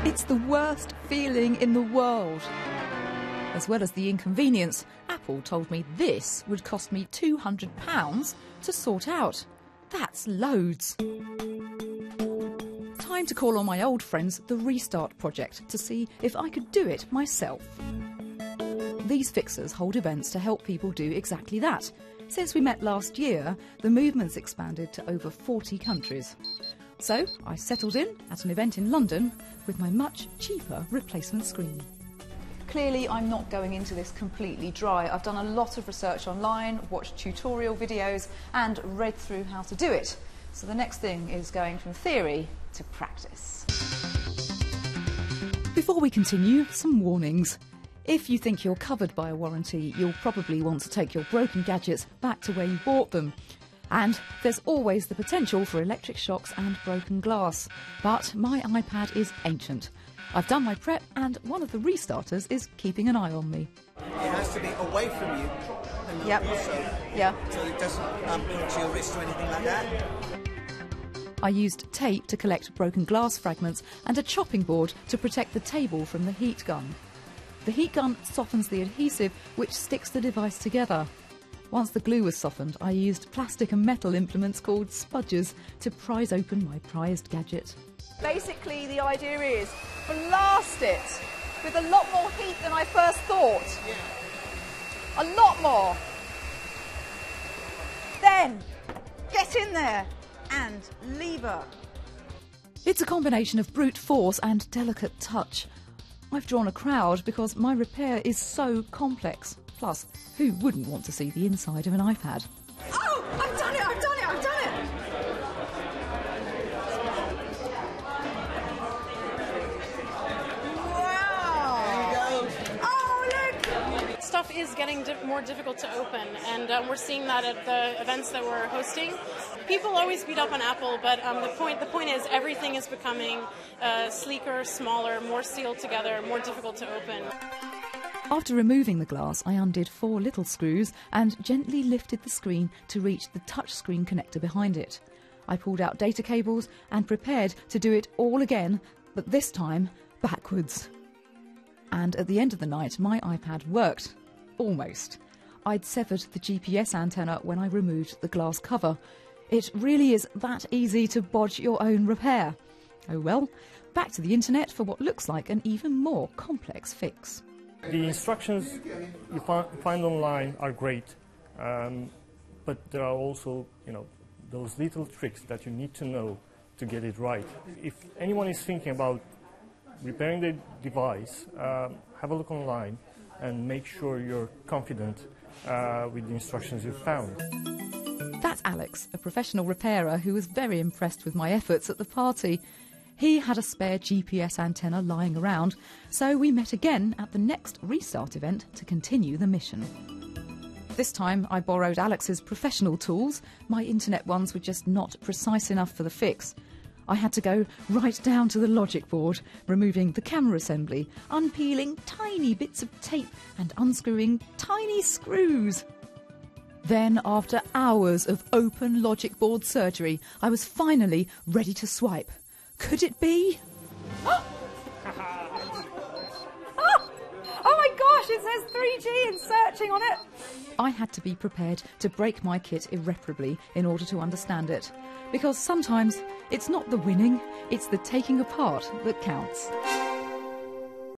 It's the worst feeling in the world. As well as the inconvenience, Apple told me this would cost me £200 to sort out. That's loads. Time to call on my old friends, the Restart Project, to see if I could do it myself. These fixers hold events to help people do exactly that. Since we met last year, the movement's expanded to over 40 countries. So I settled in at an event in London with my much cheaper replacement screen. Clearly I'm not going into this completely dry. I've done a lot of research online, watched tutorial videos and read through how to do it. So the next thing is going from theory to practice. Before we continue, some warnings. If you think you're covered by a warranty, you'll probably want to take your broken gadgets back to where you bought them. And there's always the potential for electric shocks and broken glass. But my iPad is ancient. I've done my prep and one of the restarters is keeping an eye on me. It has to be away from you. Yep. So it doesn't pinch your wrist or anything like that. I used tape to collect broken glass fragments and a chopping board to protect the table from the heat gun. The heat gun softens the adhesive which sticks the device together. Once the glue was softened, I used plastic and metal implements called spudgers to prise open my prized gadget. Basically, the idea is blast it with a lot more heat than I first thought. Yeah. A lot more. Then, get in there and lever. It's a combination of brute force and delicate touch. I've drawn a crowd because my repair is so complex. Plus, who wouldn't want to see the inside of an iPad? Oh, I've done it, I've done it, I've done it! Wow! There you go. Oh, look! Stuff is getting more difficult to open, and we're seeing that at the events that we're hosting. People always beat up on Apple, but the point is everything is becoming sleeker, smaller, more sealed together, more difficult to open. After removing the glass, I undid 4 little screws and gently lifted the screen to reach the touchscreen connector behind it. I pulled out data cables and prepared to do it all again, but this time backwards. And at the end of the night, my iPad worked. Almost. I'd severed the GPS antenna when I removed the glass cover. It really is that easy to bodge your own repair. Oh well, back to the internet for what looks like an even more complex fix. The instructions you find online are great, but there are also, those little tricks that you need to know to get it right. If anyone is thinking about repairing the device, have a look online and make sure you're confident with the instructions you've found. That's Alex, a professional repairer who was very impressed with my efforts at the party. He had a spare GPS antenna lying around, so we met again at the next Restart event to continue the mission. This time I borrowed Alex's professional tools. My internet ones were just not precise enough for the fix. I had to go right down to the logic board, removing the camera assembly, unpeeling tiny bits of tape and unscrewing tiny screws. Then, after hours of open logic board surgery, I was finally ready to swipe. Could it be? Oh my gosh, it says 3G and searching on it. I had to be prepared to break my kit irreparably in order to understand it. Because sometimes it's not the winning, it's the taking apart that counts.